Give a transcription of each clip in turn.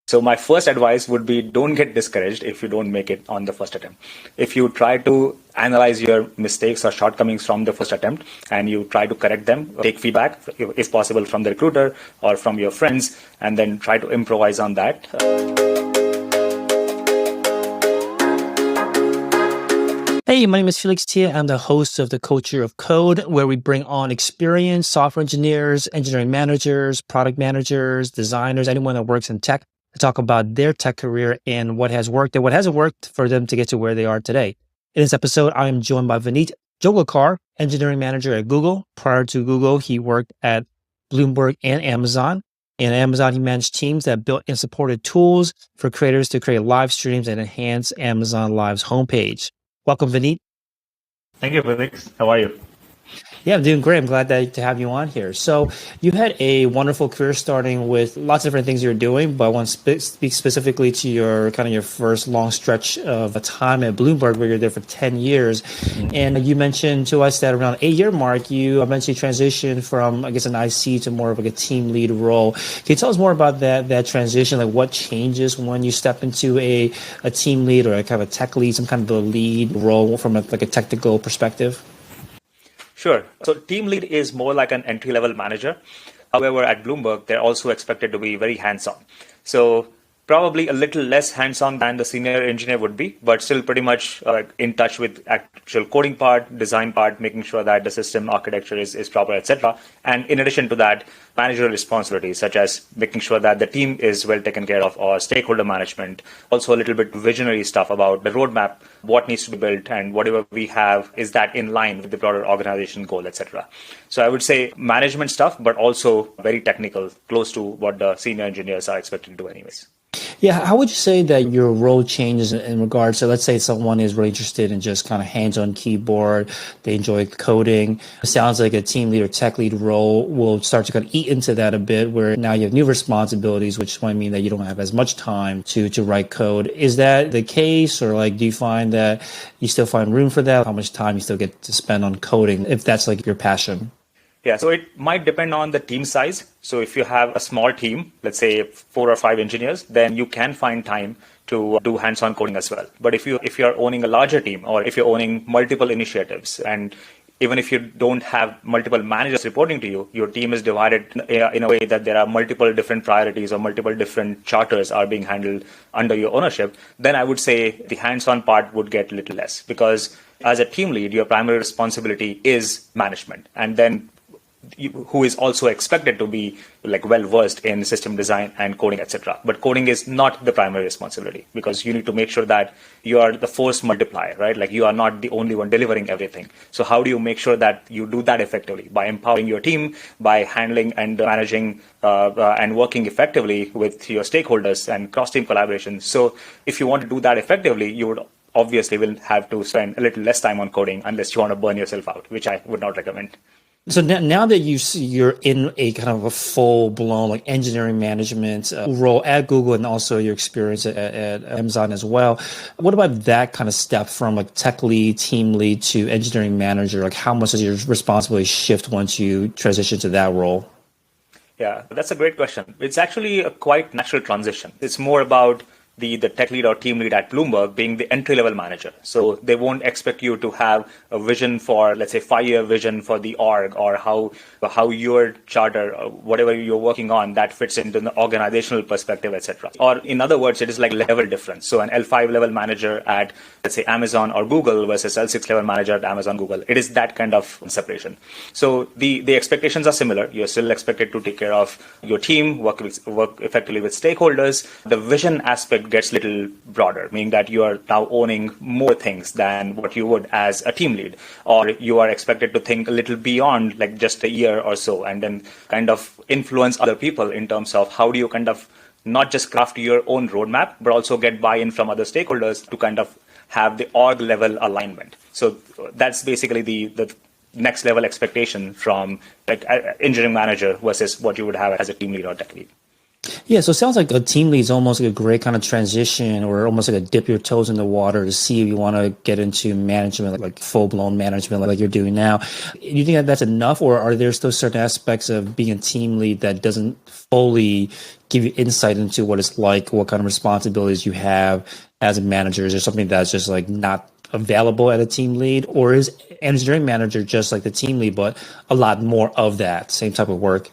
So my first advice would be don't get discouraged if you don't make it on the first attempt. If you try to analyze your mistakes or shortcomings from the first attempt and you try to correct them, take feedback, if possible, from the recruiter or from your friends, and then try to improvise on that. Hey, my name is Felix Tia. I'm the host of The Culture of Code, where we bring on experienced software engineers, engineering managers, product managers, designers, anyone that works in tech to talk about their tech career and what has worked and what hasn't worked for them to get to where they are today. In this episode, I am joined by Vineet Joglekar, engineering manager at Google. Prior to Google, he worked at Bloomberg and Amazon. In Amazon, he managed teams that built and supported tools for creators to create live streams and enhance Amazon Live's homepage. Welcome, Vineet. Thank you, Felix. How are you? Yeah, I'm doing great. I'm glad to have you on here. So you had a wonderful career starting with lots of different things you were doing, but I want to speak specifically to your first long stretch of a time at Bloomberg where you're there for 10 years. Mm-hmm. And you mentioned to us that around 8-year mark, you eventually transitioned from, I guess, an IC to more of like a team lead role. Can you tell us more about that transition? Like what changes when you step into a team lead or a kind of a tech lead, some kind of a lead role from a technical perspective? Sure. So team lead is more like an entry-level manager. However, at Bloomberg, they're also expected to be very hands-on. So probably a little less hands-on than the senior engineer would be, but still pretty much in touch with actual coding part, design part, making sure that the system architecture is proper, etc. And in addition to that, managerial responsibilities such as making sure that the team is well taken care of, or stakeholder management. Also a little bit visionary stuff about the roadmap, what needs to be built, and whatever we have, is that in line with the broader organization goal, etc. So I would say management stuff, but also very technical, close to what the senior engineers are expected to do anyways. Yeah, how would you say that your role changes in regards to, let's say someone is really interested in just kind of hands-on keyboard, they enjoy coding. It sounds like a team lead or tech lead role will start to kind of eat into that a bit, where now you have new responsibilities, which might mean that you don't have as much time to write code. Is that the case, or like do you find that you still find room for that? How much time you still get to spend on coding, if that's like your passion? Yeah, so it might depend on the team size. So if you have a small team, let's say 4 or 5 engineers, then you can find time to do hands-on coding as well. But if you're owning a larger team, or if you're owning multiple initiatives, and even if you don't have multiple managers reporting to you, your team is divided in a way that there are multiple different priorities or multiple different charters are being handled under your ownership, then I would say the hands-on part would get a little less, because as a team lead, your primary responsibility is management. And then who is also expected to be like well versed in system design and coding, etc. But coding is not the primary responsibility, because you need to make sure that you are the force multiplier, right? Like you are not the only one delivering everything. So how do you make sure that you do that effectively? By empowering your team, by handling and managing and working effectively with your stakeholders and cross-team collaboration. So if you want to do that effectively, you would obviously will have to spend a little less time on coding, unless you want to burn yourself out, which I would not recommend. So now that you're in a kind of a full-blown like engineering management role at Google, and also your experience at Amazon as well, what about that kind of step from like tech lead, team lead to engineering manager? Like how much does your responsibility shift once you transition to that role? Yeah, that's a great question. It's actually a quite natural transition. It's more about the tech lead or team lead at Bloomberg being the entry-level manager. So they won't expect you to have a vision for, let's say, 5-year vision for the org, or how your charter, whatever you're working on, that fits into the organizational perspective, etc. Or in other words, it is like level difference. So an L5 level manager at, let's say, Amazon or Google versus L6 level manager at Amazon, Google. It is that kind of separation. So the expectations are similar. You're still expected to take care of your team, work effectively with stakeholders. The vision aspect gets a little broader, meaning that you are now owning more things than what you would as a team lead, or you are expected to think a little beyond like just a year or so, and then kind of influence other people in terms of how do you kind of not just craft your own roadmap, but also get buy-in from other stakeholders to kind of have the org level alignment. So that's basically the next level expectation from like engineering manager versus what you would have as a team lead or tech lead. Yeah, so it sounds like a team lead is almost like a great kind of transition or almost like a dip your toes in the water to see if you want to get into management, like full-blown management like you're doing now. Do you think that that's enough, or are there still certain aspects of being a team lead that doesn't fully give you insight into what it's like, what kind of responsibilities you have as a manager? Is there something that's just like not available at a team lead, or is engineering manager just like the team lead, but a lot more of that same type of work?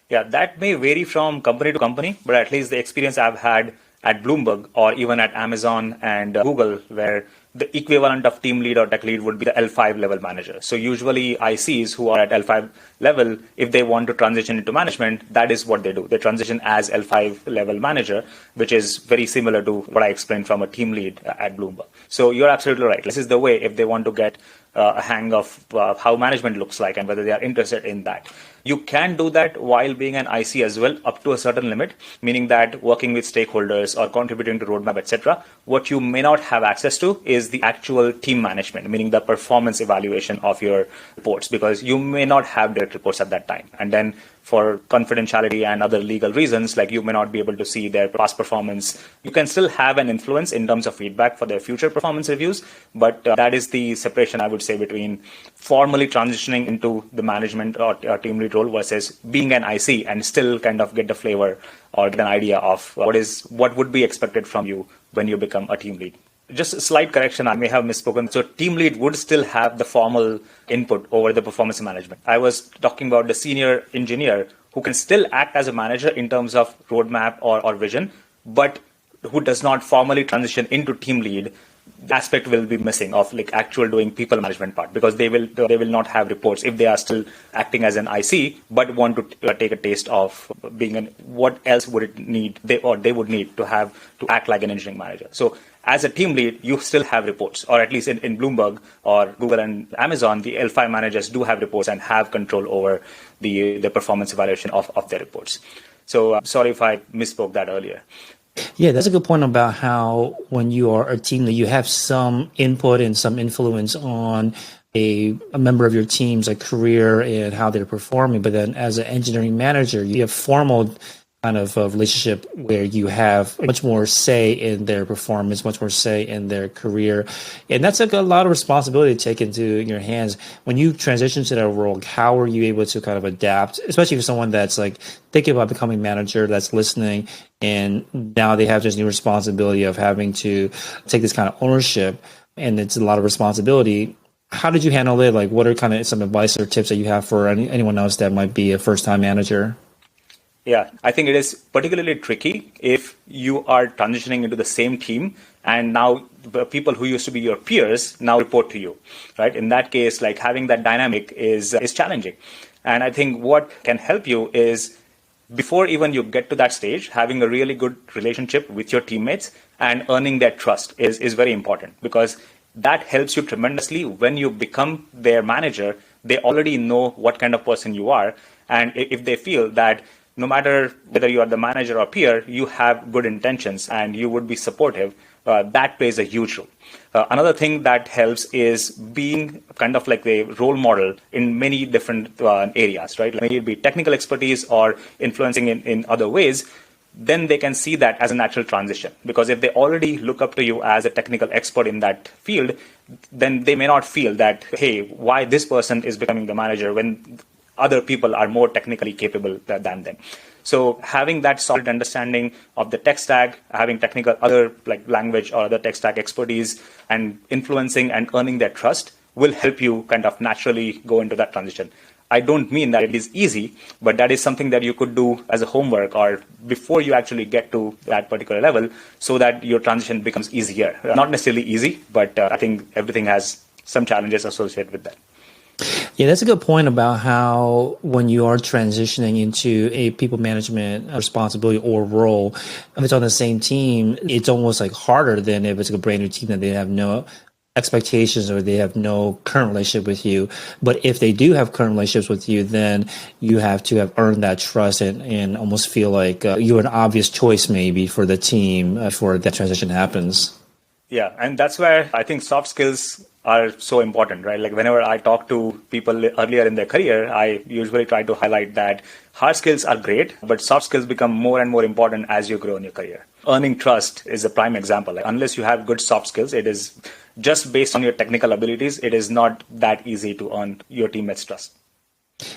Yeah, that may vary from company to company, but at least the experience I've had at Bloomberg or even at Amazon and Google, where the equivalent of team lead or tech lead would be the L5 level manager. So usually ICs who are at L5 level, if they want to transition into management, that is what they do. They transition as L5 level manager, which is very similar to what I explained from a team lead at Bloomberg. So you're absolutely right. This is the way if they want to get a hang of how management looks like and whether they are interested in that. You can do that while being an IC as well, up to a certain limit, meaning that working with stakeholders or contributing to roadmap, etc. What you may not have access to is the actual team management, meaning the performance evaluation of your reports, because you may not have direct reports at that time. And then for confidentiality and other legal reasons, like you may not be able to see their past performance. You can still have an influence in terms of feedback for their future performance reviews, but that is the separation, I would say, between formally transitioning into the management or team lead role versus being an IC and still kind of get the flavor or get an idea of what would be expected from you when you become a team lead. Just a slight correction, I may have misspoken. So team lead would still have the formal input over the performance management. I was talking about the senior engineer who can still act as a manager in terms of roadmap or vision, but who does not formally transition into team lead. The aspect will be missing of like actual doing people management part, because they will not have reports if they are still acting as an IC but want to take a taste of being what else would it need they would need to have to act like an engineering manager. So as a team lead, you still have reports, or at least in Bloomberg or Google and Amazon, the L5 managers do have reports and have control over the performance evaluation of their reports. So sorry if I misspoke that earlier. Yeah, that's a good point about how when you are a team lead, you have some input and some influence on a member of your team's career and how they're performing. But then as an engineering manager, you have formal kind of a relationship where you have much more say in their performance, much more say in their career. And that's like a lot of responsibility to take into your hands. When you transition to that role, how are you able to kind of adapt, especially for someone that's like thinking about becoming manager, that's listening, and now they have this new responsibility of having to take this kind of ownership, and it's a lot of responsibility. How did you handle it? Like, what are kind of some advice or tips that you have for anyone else that might be a first-time manager? Yeah, I think it is particularly tricky if you are transitioning into the same team and now the people who used to be your peers now report to you, right? In that case, like having that dynamic is challenging. And I think what can help you is before even you get to that stage, having a really good relationship with your teammates and earning their trust is very important, because that helps you tremendously. When you become their manager, they already know what kind of person you are. And if they feel that no matter whether you are the manager or peer, you have good intentions and you would be supportive, that plays a huge role. Another thing that helps is being kind of like a role model in many different areas, right? Maybe it be technical expertise or influencing in other ways. Then they can see that as a natural transition. Because if they already look up to you as a technical expert in that field, then they may not feel that, hey, why this person is becoming the manager when other people are more technically capable than them. So having that solid understanding of the tech stack, having technical other like language or other tech stack expertise, and influencing and earning their trust will help you kind of naturally go into that transition. I don't mean that it is easy, but that is something that you could do as a homework or before you actually get to that particular level, so that your transition becomes easier. Not necessarily easy, but I think everything has some challenges associated with that. Yeah, that's a good point about how when you are transitioning into a people management responsibility or role, if it's on the same team, it's almost like harder than if it's a brand new team that they have no expectations or they have no current relationship with you. But if they do have current relationships with you, then you have to have earned that trust and almost feel like you're an obvious choice maybe for the team before that transition happens. Yeah, and that's where I think soft skills are so important, right? Like whenever I talk to people earlier in their career, I usually try to highlight that hard skills are great, but soft skills become more and more important as you grow in your career. Earning trust is a prime example. Like, unless you have good soft skills, it is just based on your technical abilities, it is not that easy to earn your teammates' trust.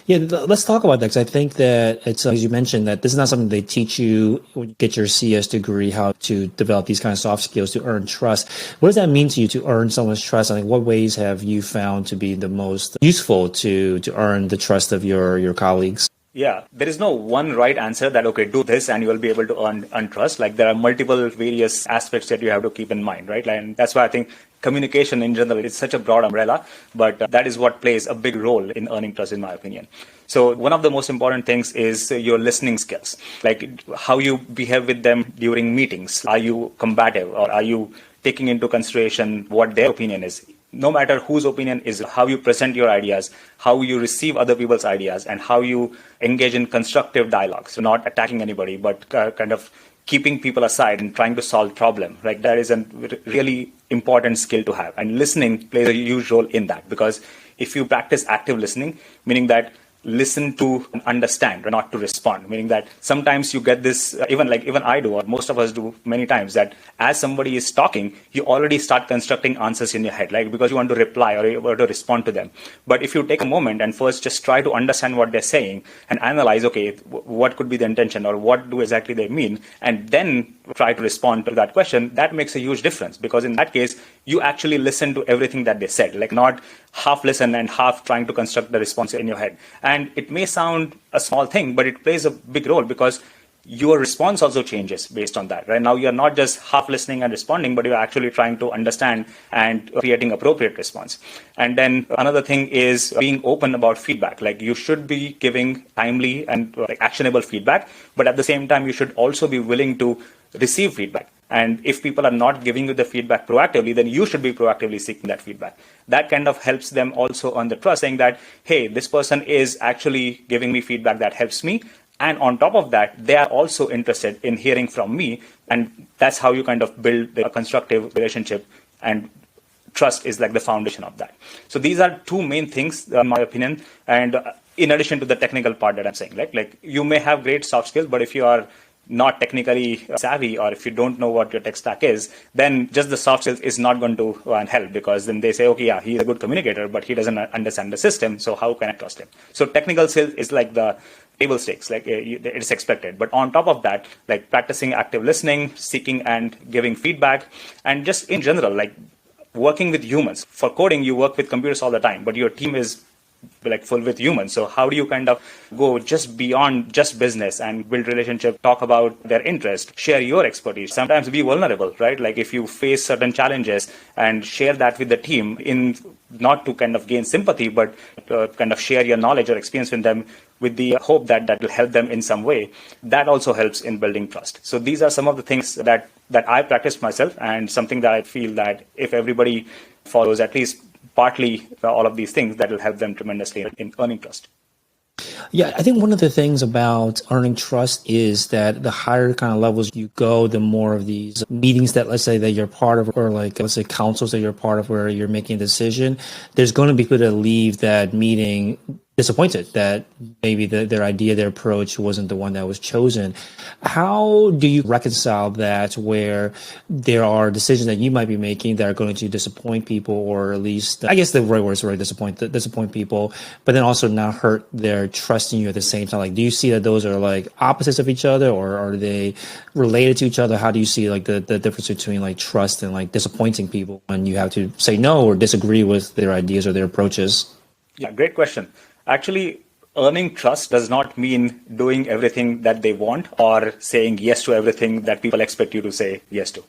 Yeah, let's talk about that because I think that it's, as you mentioned, that this is not something they teach you when you get your CS degree, how to develop these kind of soft skills to earn trust. What does that mean to you to earn someone's trust? I mean, what ways have you found to be the most useful to earn the trust of your colleagues? Yeah, there is no one right answer that, okay, do this and you will be able to earn trust. Like there are multiple various aspects that you have to keep in mind, right? And that's why I think communication in general is such a broad umbrella, but that is what plays a big role in earning trust, in my opinion. So one of the most important things is your listening skills, like how you behave with them during meetings. Are you combative or are you taking into consideration what their opinion is? No matter whose opinion is, how you present your ideas, how you receive other people's ideas, and how you engage in constructive dialogue. So not attacking anybody, but kind of keeping people aside and trying to solve problem. Like that is a really important skill to have. And listening plays a huge role in that, because if you practice active listening, meaning that listen to understand, not to respond, meaning that sometimes you get this, even I do, or most of us do many times, that as somebody is talking, you already start constructing answers in your head, like because you want to reply or you want to respond to them. But if you take a moment and first just try to understand what they're saying and analyze, okay, what could be the intention or what do exactly they mean, and then try to respond to that question, that makes a huge difference, because in that case, you actually listen to everything that they said, like not half listen and half trying to construct the response in your head. And it may sound a small thing, but it plays a big role, because your response also changes based on that, right? Now you're not just half listening and responding, but you're actually trying to understand and creating appropriate response. And then another thing is being open about feedback. Like you should be giving timely and actionable feedback, but at the same time, you should also be willing to receive feedback. And if people are not giving you the feedback proactively, then you should be proactively seeking that feedback. That kind of helps them also earn the trust, saying that, hey, this person is actually giving me feedback that helps me. And on top of that, they are also interested in hearing from me. And that's how you kind of build a constructive relationship. And trust is like the foundation of that. So these are two main things, in my opinion. And in addition to the technical part that I'm saying, like you may have great soft skills, but if you are not technically savvy, or if you don't know what your tech stack is, then just the soft skills is not going to help, because then they say, okay, yeah, he's a good communicator, but he doesn't understand the system, so how can I trust him? So technical skills is like the table stakes, like it's expected. But on top of that, like practicing active listening, seeking and giving feedback, and just in general, like working with humans. For coding, you work with computers all the time, but your team is like full with humans. So how do you kind of go just beyond just business and build relationship, talk about their interest, share your expertise, sometimes be vulnerable, right? Like if you face certain challenges and share that with the team, in not to kind of gain sympathy, but kind of share your knowledge or experience with them with the hope that that will help them in some way. That also helps in building trust. So these are some of the things that I practiced myself, and something that I feel that if everybody follows at least partly all of these things, that will help them tremendously in earning trust. Yeah, I think one of the things about earning trust is that the higher kind of levels you go, the more of these meetings that, let's say, that you're part of, or like, let's say, councils that you're part of where you're making a decision, there's going to be people that leave that meeting disappointed that maybe their idea, their approach wasn't the one that was chosen. How do you reconcile that, where there are decisions that you might be making that are going to disappoint people, or at least, I guess the right word is right, disappoint people, but then also not hurt their trust in you at the same time? Like, do you see that those are like opposites of each other, or are they related to each other? How do you see like the difference between like trust and like disappointing people when you have to say no or disagree with their ideas or their approaches? Yeah, great question. Actually, earning trust does not mean doing everything that they want or saying yes to everything that people expect you to say yes to,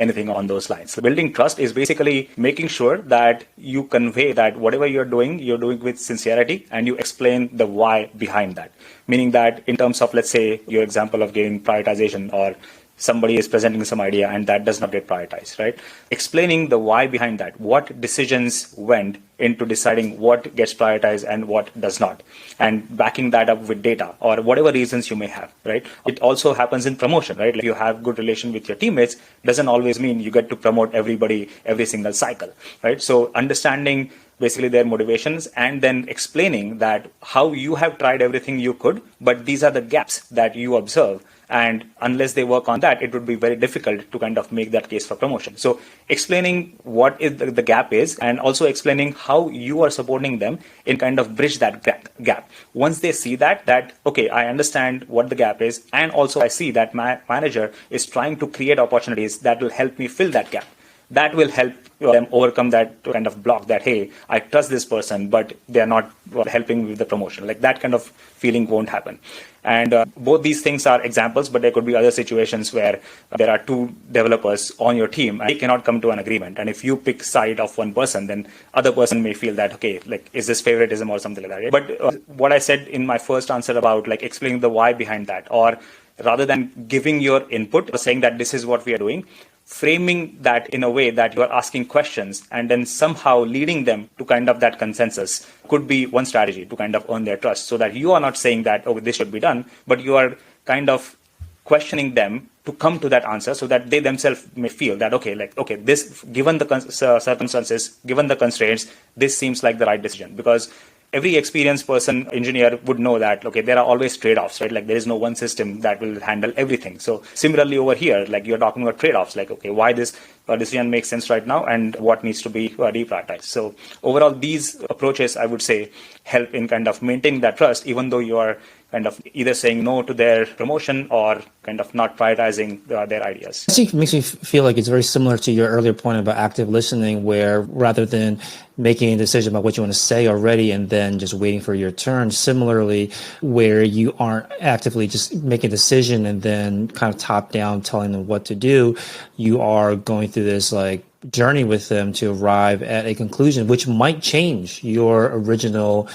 anything on those lines. So building trust is basically making sure that you convey that whatever you're doing with sincerity, and you explain the why behind that. Meaning that in terms of, let's say, your example of giving prioritization or somebody is presenting some idea and that does not get prioritized, right? Explaining the why behind that, what decisions went into deciding what gets prioritized and what does not, and backing that up with data or whatever reasons you may have, right? It also happens in promotion, right? If you have good relation with your teammates, doesn't always mean you get to promote everybody every single cycle, right? So understanding basically their motivations and then explaining that how you have tried everything you could, but these are the gaps that you observe. And unless they work on that, it would be very difficult to kind of make that case for promotion. So explaining what is the gap is, and also explaining how you are supporting them in kind of bridge that gap. Once they see that, okay, I understand what the gap is. And also I see that my manager is trying to create opportunities that will help me fill that gap. That will help them overcome that kind of block that, hey, I trust this person, but they're not helping with the promotion. Like that kind of feeling won't happen. And both these things are examples, but there could be other situations where there are two developers on your team and they cannot come to an agreement. And if you pick side of one person, then other person may feel that, okay, like, is this favoritism or something like that? But what I said in my first answer about like explaining the why behind that, or rather than giving your input or saying that this is what we are doing, framing that in a way that you are asking questions and then somehow leading them to kind of that consensus could be one strategy to kind of earn their trust, so that you are not saying that, oh, this should be done, but you are kind of questioning them to come to that answer, so that they themselves may feel that, okay, like, okay, this, given the circumstances, given the constraints, this seems like the right decision. Because every experienced person, engineer, would know that, okay, there are always trade-offs, right? Like there is no one system that will handle everything. So similarly over here, like you're talking about trade-offs, like, okay, why this decision makes sense right now and what needs to be deprioritized. So overall, these approaches, I would say, help in kind of maintaining that trust, even though you are kind of either saying no to their promotion or kind of not prioritizing their ideas. I think it makes me feel like it's very similar to your earlier point about active listening, where rather than making a decision about what you want to say already and then just waiting for your turn, similarly, where you aren't actively just making a decision and then kind of top down telling them what to do, you are going through this like journey with them to arrive at a conclusion, which might change your original,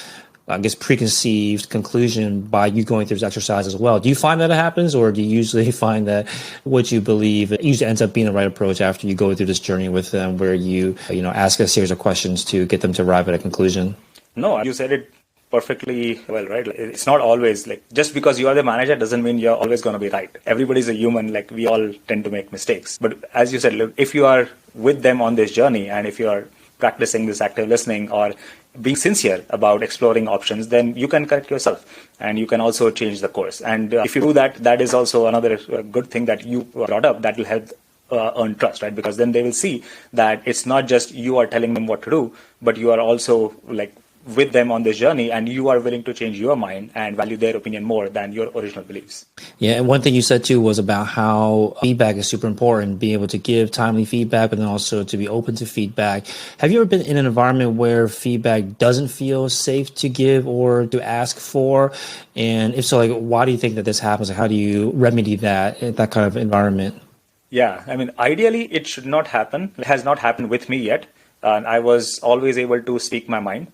I guess, preconceived conclusion by you going through this exercise as well. Do you find that it happens, or do you usually find that what you believe it usually ends up being the right approach after you go through this journey with them, where you ask a series of questions to get them to arrive at a conclusion? No, you said it perfectly well, right? It's not always like, just because you are the manager doesn't mean you're always going to be right. Everybody's a human, like we all tend to make mistakes. But as you said, look, if you are with them on this journey and if you are practicing this active listening or being sincere about exploring options, then you can correct yourself and you can also change the course. And if you do that, that is also another good thing that you brought up that will help earn trust, right? Because then they will see that it's not just you are telling them what to do, but you are also like with them on this journey and you are willing to change your mind and value their opinion more than your original beliefs. Yeah, and one thing you said too was about how feedback is super important, being able to give timely feedback, but then also to be open to feedback. Have you ever been in an environment where feedback doesn't feel safe to give or to ask for? And if so, like, why do you think that this happens? How do you remedy that in that kind of environment? Yeah, I mean, ideally, it should not happen. It has not happened with me yet. I was always able to speak my mind.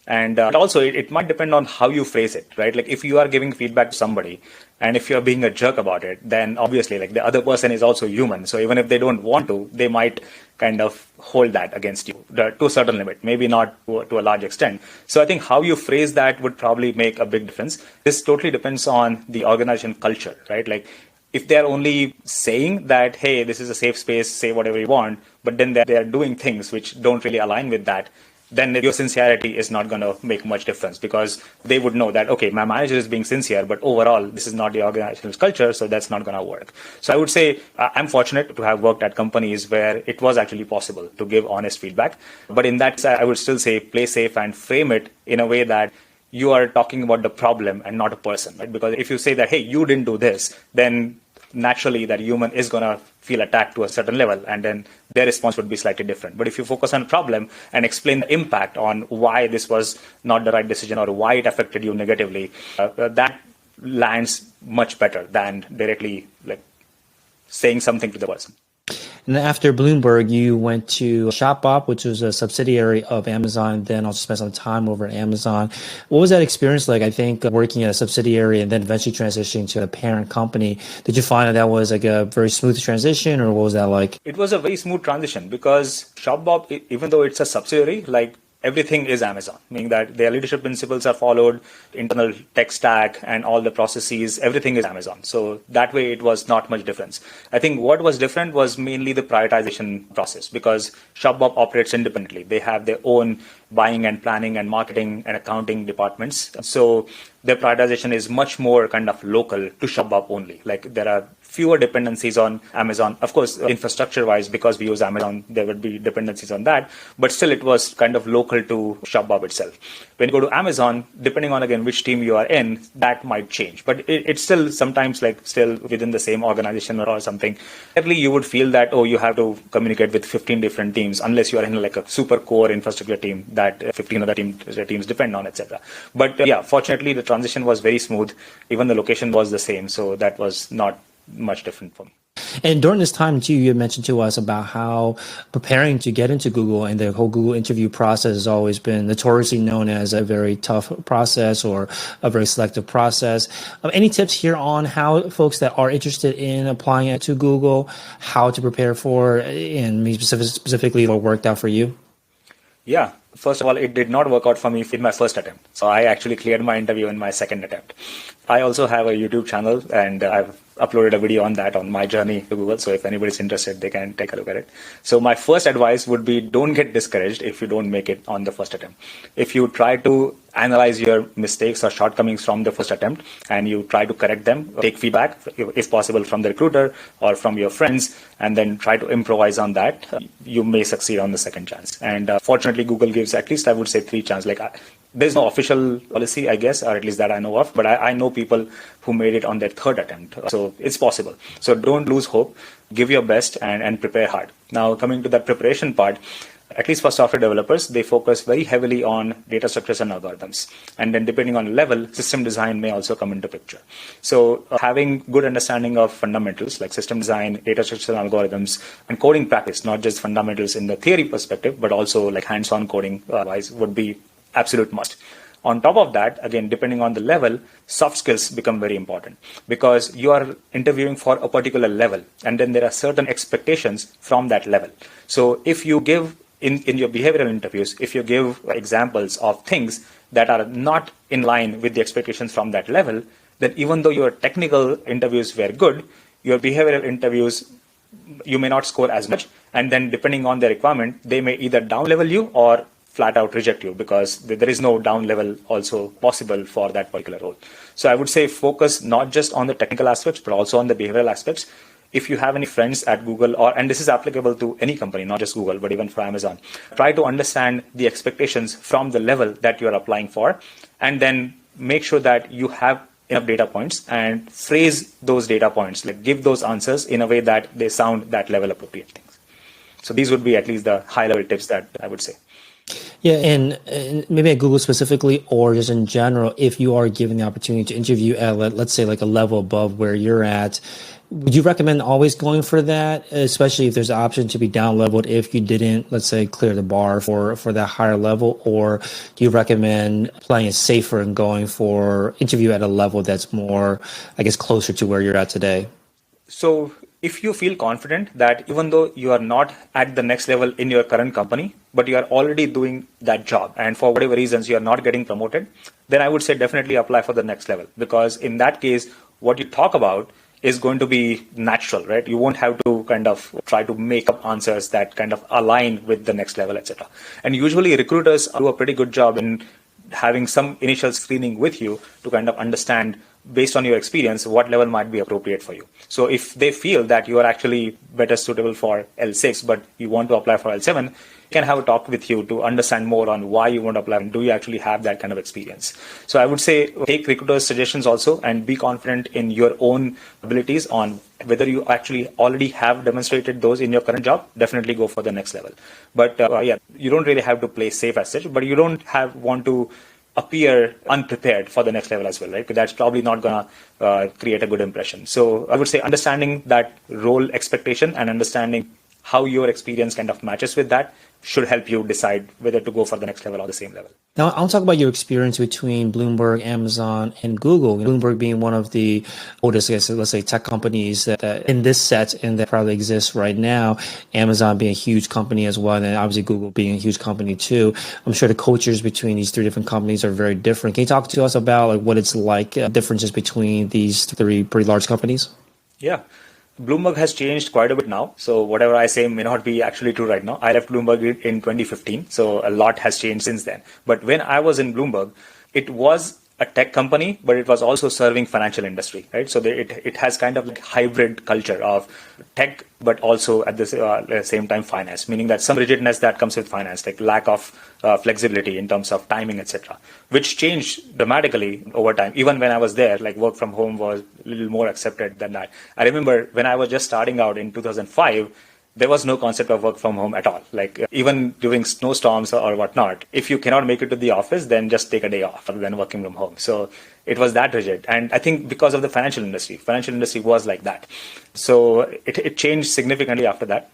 And also, it might depend on how you phrase it, right? Like if you are giving feedback to somebody and if you're being a jerk about it, then obviously like the other person is also human. So even if they don't want to, they might kind of hold that against you to a certain limit, maybe not to a large extent. So I think how you phrase that would probably make a big difference. This totally depends on the organization culture, right? Like if they're only saying that, hey, this is a safe space, say whatever you want, but then they're doing things which don't really align with that, then your sincerity is not going to make much difference, because they would know that, okay, my manager is being sincere, but overall, this is not the organization's culture, so that's not going to work. So I would say I'm fortunate to have worked at companies where it was actually possible to give honest feedback. But in that, I would still say play safe and frame it in a way that you are talking about the problem and not a person, right? Because if you say that, hey, you didn't do this, then naturally that human is going to feel attacked to a certain level, and then their response would be slightly different. But if you focus on problem and explain the impact on why this was not the right decision or why it affected you negatively, that lands much better than directly like saying something to the person. And then after Bloomberg, you went to ShopBop, which was a subsidiary of Amazon, then also spent some time over at Amazon. What was that experience like? I think working at a subsidiary and then eventually transitioning to a parent company. Did you find that was like a very smooth transition, or what was that like? It was a very smooth transition because ShopBop, even though it's a subsidiary, like everything is Amazon, meaning that their leadership principles are followed, internal tech stack and all the processes, everything is Amazon. So that way it was not much difference. I think what was different was mainly the prioritization process because ShopBop operates independently. They have their own buying and planning and marketing and accounting departments. So their prioritization is much more kind of local to ShopBop only. Like there are fewer dependencies on Amazon. Of course, infrastructure wise, because we use Amazon, there would be dependencies on that, but still it was kind of local to ShopBop itself. When you go to Amazon, depending on again which team you are in, that might change, but it's still sometimes like still within the same organization or something. Certainly you would feel that, oh, you have to communicate with 15 different teams unless you are in like a super core infrastructure team that 15 other teams depend on, etc. But yeah, fortunately the transition was very smooth. Even the location was the same, so that was not much different for me. And during this time too, you had mentioned to us about how preparing to get into Google and the whole Google interview process has always been notoriously known as a very tough process or a very selective process. Any tips here on how folks that are interested in applying it to Google, how to prepare for, and specifically what worked out for you? Yeah. First of all, it did not work out for me in my first attempt. So I actually cleared my interview in my second attempt. I also have a YouTube channel and I've uploaded a video on that on my journey to Google. So if anybody's interested, they can take a look at it. So my first advice would be don't get discouraged if you don't make it on the first attempt. If you try to analyze your mistakes or shortcomings from the first attempt and you try to correct them, take feedback, if possible, from the recruiter or from your friends, and then try to improvise on that, you may succeed on the second chance. And fortunately, Google gives at least, I would say, 3 chances. Like there's no official policy, I guess, or at least that I know of, but I know people who made it on their third attempt. So it's possible. So don't lose hope, give your best and prepare hard. Now, coming to that preparation part, at least for software developers, they focus very heavily on data structures and algorithms. And then depending on level, system design may also come into picture. So having good understanding of fundamentals like system design, data structures and algorithms, and coding practice, not just fundamentals in the theory perspective, but also like hands-on coding wise would be absolute must. On top of that, again, depending on the level, soft skills become very important because you are interviewing for a particular level and then there are certain expectations from that level. So if you give in your behavioral interviews, if you give examples of things that are not in line with the expectations from that level, then even though your technical interviews were good, your behavioral interviews, you may not score as much. And then depending on the requirement, they may either down level you or flat out reject you because there is no down level also possible for that particular role. So I would say focus not just on the technical aspects, but also on the behavioral aspects. If you have any friends at Google, and this is applicable to any company, not just Google, but even for Amazon, try to understand the expectations from the level that you're applying for, and then make sure that you have enough data points and phrase those data points, like give those answers in a way that they sound that level appropriate things. So these would be at least the high level tips that I would say. Yeah, and maybe at Google specifically, or just in general, if you are given the opportunity to interview at, let's say, like a level above where you're at, would you recommend always going for that, especially if there's an option to be down leveled if you didn't, let's say, clear the bar for that higher level? Or do you recommend playing it safer and going for interview at a level that's more, I guess, closer to where you're at today? So if you feel confident that even though you are not at the next level in your current company, but you are already doing that job and for whatever reasons you are not getting promoted, then I would say definitely apply for the next level, because in that case, what you talk about is going to be natural, right? You won't have to kind of try to make up answers that kind of align with the next level, etc. And usually recruiters do a pretty good job in having some initial screening with you to kind of understand based on your experience what level might be appropriate for you. So if they feel that you are actually better suitable for L6, but you want to apply for L7, can have a talk with you to understand more on why you want to apply and do you actually have that kind of experience. So I would say take recruiters' suggestions also and be confident in your own abilities on whether you actually already have demonstrated those in your current job. Definitely go for the next level. But yeah, you don't really have to play safe as such, but you don't want to appear unprepared for the next level as well, right? Because that's probably not going to create a good impression. So I would say understanding that role expectation and understanding how your experience kind of matches with that should help you decide whether to go for the next level or the same level. Now, I want to talk about your experience between Bloomberg, Amazon, and Google. Bloomberg being one of the oldest, I guess, let's say, tech companies that in this set and that probably exists right now. Amazon being a huge company as well, and then obviously Google being a huge company too. I'm sure the cultures between these three different companies are very different. Can you talk to us about like what it's like, differences between these three pretty large companies? Yeah. Bloomberg has changed quite a bit now. So whatever I say may not be actually true right now. I left Bloomberg in 2015. So a lot has changed since then. But when I was in Bloomberg, it was a tech company, but it was also serving financial industry, right? So it has kind of like hybrid culture of tech, but also at the same time finance, meaning that some rigidness that comes with finance, like lack of flexibility in terms of timing, etc., which changed dramatically over time. Even when I was there, like work from home was a little more accepted than that. I remember when I was just starting out in 2005, there was no concept of work from home at all. Like even during snowstorms or whatnot, if you cannot make it to the office, then just take a day off rather than working from home. So it was that rigid. And I think because of the financial industry was like that. So it changed significantly after that.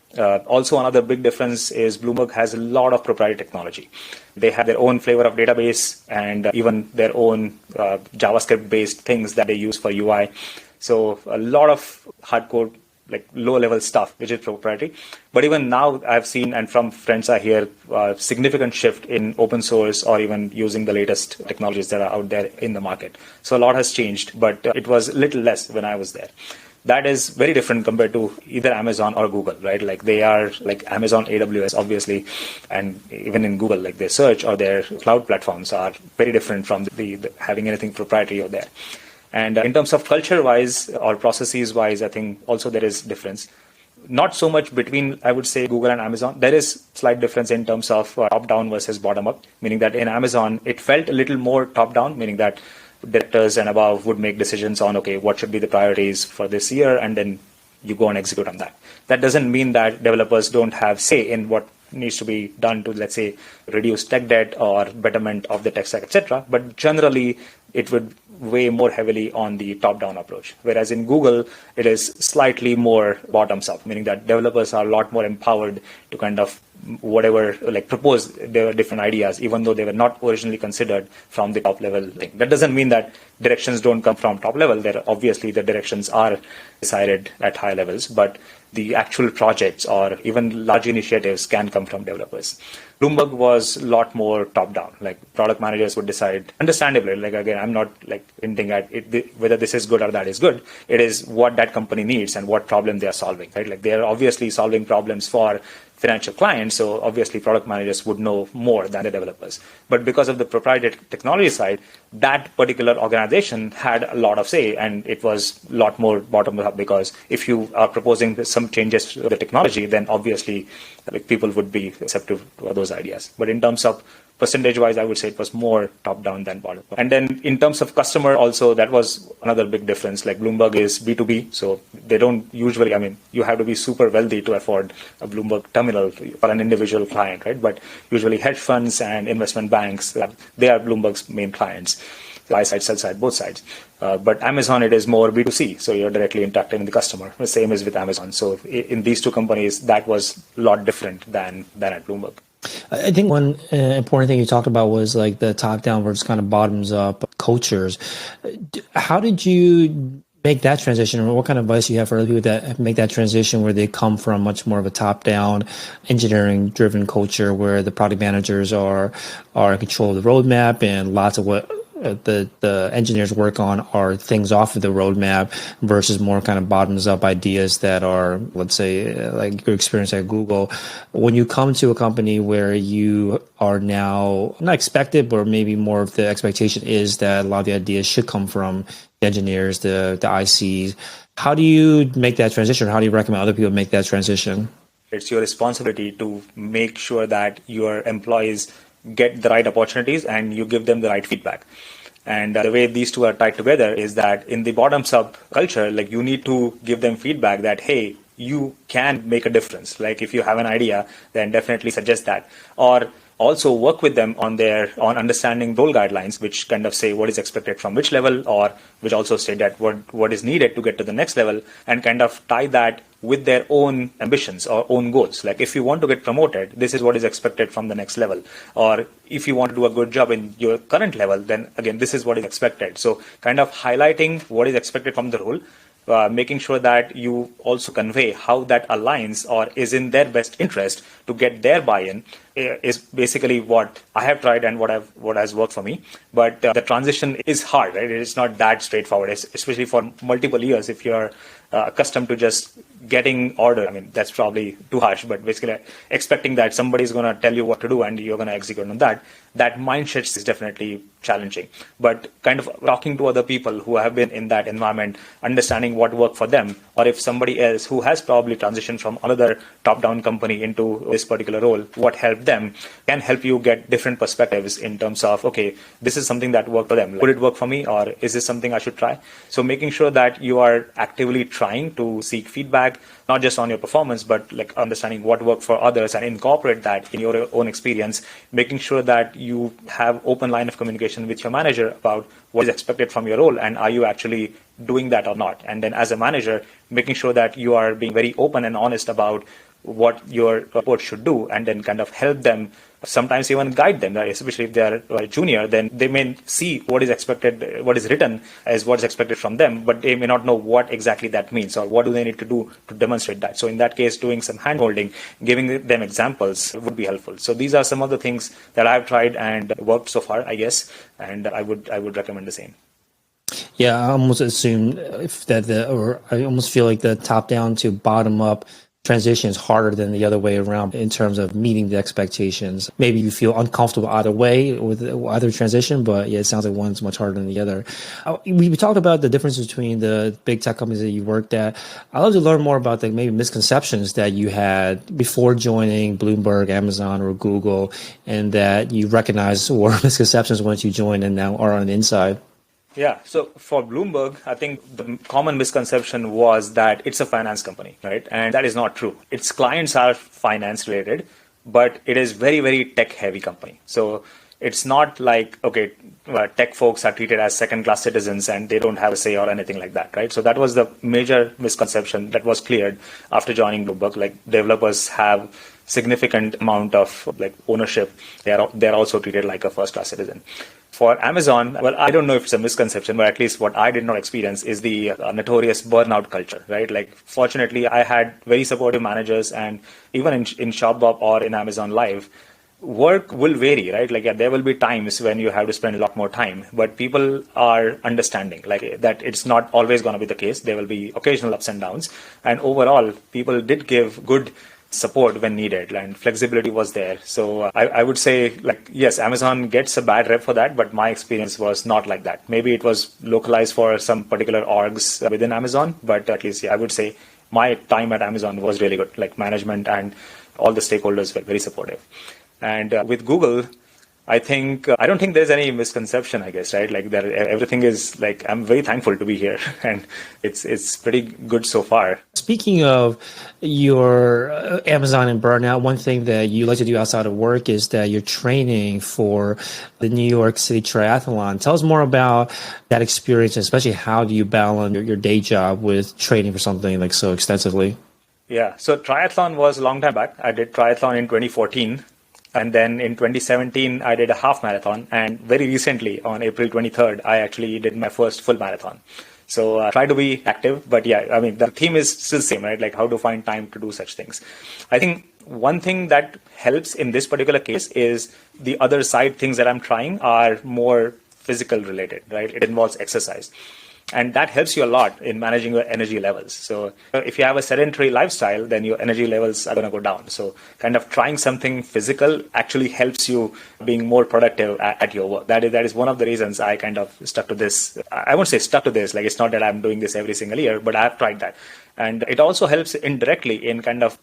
Also, another big difference is Bloomberg has a lot of proprietary technology. They have their own flavor of database and even their own JavaScript-based things that they use for UI. So a lot of hardcore like low-level stuff, which is proprietary. But even now, I've seen, and from friends I hear, significant shift in open source or even using the latest technologies that are out there in the market. So a lot has changed, but it was a little less when I was there. That is very different compared to either Amazon or Google, right? Like they are like Amazon AWS, obviously, and even in Google, like their search or their cloud platforms are very different from the having anything proprietary out there. And in terms of culture-wise or processes-wise, I think also there is difference. Not so much between, I would say, Google and Amazon. There is slight difference in terms of top-down versus bottom-up, meaning that in Amazon, it felt a little more top-down, meaning that directors and above would make decisions on, okay, what should be the priorities for this year, and then you go and execute on that. That doesn't mean that developers don't have say in what needs to be done to, let's say, reduce tech debt or betterment of the tech stack, etc. But generally, it would weigh more heavily on the top-down approach. Whereas in Google, it is slightly more bottoms-up, meaning that developers are a lot more empowered to kind of whatever, like propose their different ideas, even though they were not originally considered from the top level thing. That doesn't mean that directions don't come from top level. There obviously the directions are decided at high levels, but the actual projects or even large initiatives can come from developers. Bloomberg was a lot more top-down. Like product managers would decide, understandably, like again, I'm not like hinting at it, whether this is good or that is good. It is what that company needs and what problem they are solving, right? Like they are obviously solving problems for financial clients, so obviously product managers would know more than the developers. But because of the proprietary technology side, that particular organization had a lot of say, and it was a lot more bottom-up, because if you are proposing some changes to the technology, then obviously like people would be receptive to those ideas. But in terms of percentage-wise, I would say it was more top-down than bottom-up. And then in terms of customer also, that was another big difference. Like Bloomberg is B2B, so they don't usually, I mean, you have to be super wealthy to afford a Bloomberg terminal for an individual client, right? But usually hedge funds and investment banks, they are Bloomberg's main clients. Buy side, sell side, both sides. But Amazon, it is more B2C, so you're directly interacting with the customer. The same is with Amazon. So in these two companies, that was a lot different than at Bloomberg. I think one important thing you talked about was like the top-down versus kind of bottoms-up cultures. How did you make that transition, or what kind of advice do you have for other people that make that transition where they come from much more of a top-down, engineering-driven culture where the product managers are in control of the roadmap and lots of what the engineers work on are things off of the roadmap versus more kind of bottoms up ideas that are, let's say, like your experience at Google. When you come to a company where you are now not expected, but maybe more of the expectation is that a lot of the ideas should come from the engineers, the ICs. How do you make that transition? How do you recommend other people make that transition? It's your responsibility to make sure that your employees get the right opportunities and you give them the right feedback. And the way these two are tied together is that in the bottoms-up culture, like you need to give them feedback that, hey, you can make a difference. Like if you have an idea, then definitely suggest that. Or also work with them on understanding role guidelines, which kind of say what is expected from which level, or which also say that what is needed to get to the next level, and kind of tie that with their own ambitions or own goals. Like if you want to get promoted, this is what is expected from the next level. Or if you want to do a good job in your current level, then again, this is what is expected. So kind of highlighting what is expected from the role, making sure that you also convey how that aligns or is in their best interest to get their buy-in is basically what I have tried and what has worked for me. But the transition is hard, right? It's not that straightforward, especially for multiple years. If you're accustomed to just getting order, I mean, that's probably too harsh, but basically expecting that somebody's going to tell you what to do and you're going to execute on that mindset is definitely challenging. But kind of talking to other people who have been in that environment, understanding what worked for them, or if somebody else who has probably transitioned from another top-down company into this particular role, what helped them, can help you get different perspectives in terms of, okay, this is something that worked for them. Would it work for me, or is this something I should try? So making sure that you are actively trying to seek feedback, not just on your performance, but like understanding what worked for others and incorporate that in your own experience, making sure that you have open line of communication with your manager about what is expected from your role and are you actually doing that or not. And then as a manager, making sure that you are being very open and honest about what your report should do, and then kind of help them, sometimes even guide them, right? Especially if they are junior, then they may see what is expected, what is written as what is expected from them, but they may not know what exactly that means or what do they need to do to demonstrate that. So in that case, doing some hand-holding, giving them examples would be helpful. So these are some of the things that I've tried and worked so far, I guess, and I would recommend the same. Yeah, I almost assume I almost feel like the top-down to bottom-up transition is harder than the other way around in terms of meeting the expectations. Maybe you feel uncomfortable either way with either transition, but yeah, it sounds like one's much harder than the other. We talked about the difference between the big tech companies that you worked at. I'd love to learn more about the maybe misconceptions that you had before joining Bloomberg, Amazon, or Google, and that you recognize were misconceptions once you joined and now are on the inside. Yeah. So for Bloomberg, I think the common misconception was that it's a finance company, right? And that is not true. Its clients are finance related, but it is very, very tech heavy company. So it's not like, okay, tech folks are treated as second class citizens and they don't have a say or anything like that, right? So that was the major misconception that was cleared after joining Bloomberg. Like developers have significant amount of like ownership. They're also treated like a first class citizen. For Amazon, well, I don't know if it's a misconception, but at least what I did not experience is the notorious burnout culture, right? Like, fortunately, I had very supportive managers, and even in Shopbop or in Amazon Live, work will vary, right? Like, yeah, there will be times when you have to spend a lot more time, but people are understanding, like that it's not always going to be the case. There will be occasional ups and downs, and overall, people did give good support when needed, and flexibility was there. So I would say, like, yes, Amazon gets a bad rep for that, but my experience was not like that. Maybe it was localized for some particular orgs within Amazon, but at least, yeah, I would say my time at Amazon was really good. Like, management and all the stakeholders were very supportive. And with Google, I don't think there's any misconception, I guess, right? Like, everything is like, I'm very thankful to be here, and it's pretty good so far. Speaking of your Amazon and burnout, one thing that you like to do outside of work is that you're training for the New York City triathlon. Tell us more about that experience, especially how do you balance your day job with training for something like so extensively? Yeah, so triathlon was a long time back. I did triathlon in 2014. And then in 2017, I did a half marathon. And very recently, on April 23rd, I actually did my first full marathon. So try to be active. But yeah, I mean, the theme is still the same, right? Like, how to find time to do such things. I think one thing that helps in this particular case is the other side things that I'm trying are more physical related, right? It involves exercise. And that helps you a lot in managing your energy levels. So if you have a sedentary lifestyle, then your energy levels are going to go down. So kind of trying something physical actually helps you being more productive at your work. That is one of the reasons I kind of stuck to this. I won't say stuck to this, like it's not that I'm doing this every single year, but I've tried that. And it also helps indirectly in kind of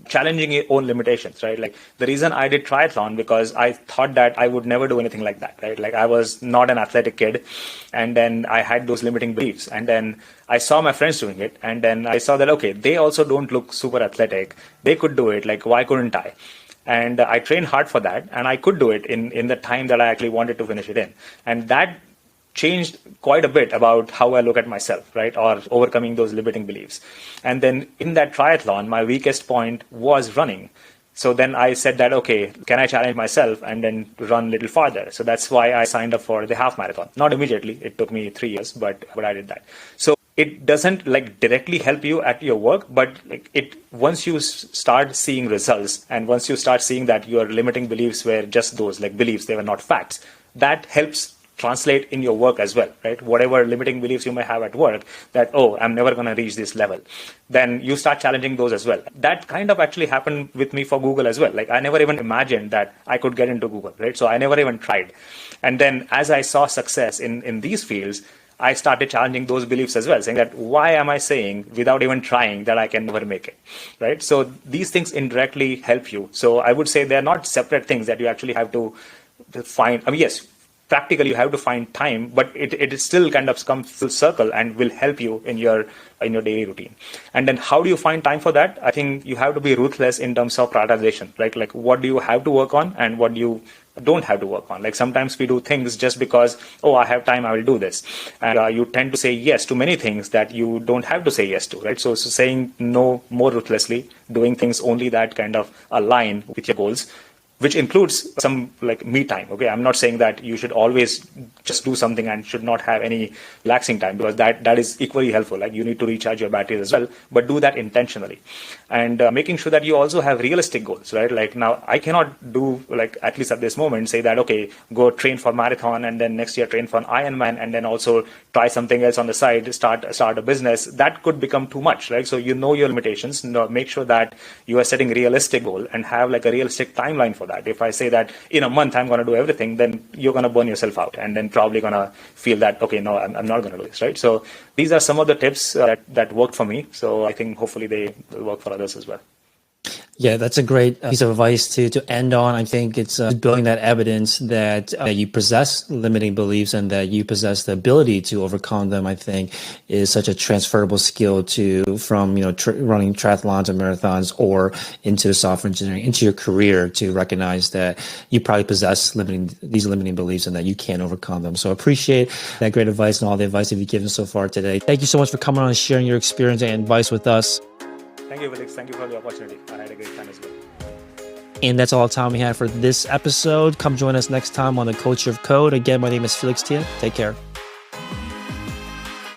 challenging your own limitations, right? Like, the reason I did triathlon because I thought that I would never do anything like that, right? Like, I was not an athletic kid, and then I had those limiting beliefs, and then I saw my friends doing it, and then I saw that, okay, they also don't look super athletic. They could do it. Like, why couldn't I? And I trained hard for that, and I could do it in the time that I actually wanted to finish it in. And that changed quite a bit about how I look at myself, right? Or overcoming those limiting beliefs. And then in that triathlon, my weakest point was running. So then I said that, okay, can I challenge myself and then run a little farther? So that's why I signed up for the half marathon. Not immediately. It took me 3 years, but I did that. So it doesn't like directly help you at your work, but like once you start seeing results and once you start seeing that your limiting beliefs were just those like beliefs, they were not facts, that helps translate in your work as well, right? Whatever limiting beliefs you may have at work, that, oh, I'm never going to reach this level, then you start challenging those as well. That kind of actually happened with me for Google as well. Like I never even imagined that I could get into Google, right? So I never even tried. And then as I saw success in these fields, I started challenging those beliefs as well, saying that why am I saying without even trying that I can never make it, right? So these things indirectly help you. So I would say they're not separate things that you actually have to find. I mean, yes, practically you have to find time, but it still kind of comes full circle and will help you in your daily routine. And then how do you find time for that? I think you have to be ruthless in terms of prioritization, right? Like what do you have to work on and what do you don't have to work on. Like sometimes we do things just because, oh, I have time, I will do this. And you tend to say yes to many things that you don't have to say yes to, right? So saying no more ruthlessly, doing things only that kind of align with your goals, which includes some like me time. Okay, I'm not saying that you should always just do something and should not have any relaxing time, because that is equally helpful. Like you need to recharge your batteries as well, but do that intentionally. And making sure that you also have realistic goals, right? Like now I cannot do, like at least at this moment, say that, okay, go train for marathon and then next year train for an Ironman and then also try something else on the side, start a business. That could become too much, right? So you know your limitations. Make sure that you are setting realistic goal and have like a realistic timeline for that. If I say that in a month I'm going to do everything, then you're going to burn yourself out and then probably going to feel that, okay, no, I'm not going to do this, right? So these are some of the tips that worked for me. So I think hopefully they will work for others as well. Yeah, that's a great piece of advice to end on. I think it's building that evidence that you possess limiting beliefs and that you possess the ability to overcome them. I think is such a transferable skill from running triathlons and marathons or into software engineering, into your career, to recognize that you probably possess these limiting beliefs and that you can overcome them. So I appreciate that great advice and all the advice that you've given so far today. Thank you so much for coming on and sharing your experience and advice with us. Thank you, Felix. Thank you for the opportunity. I had a great time as well. And that's all the time we have for this episode. Come join us next time on the Culture of Code. Again, my name is Felix Tia. Take care.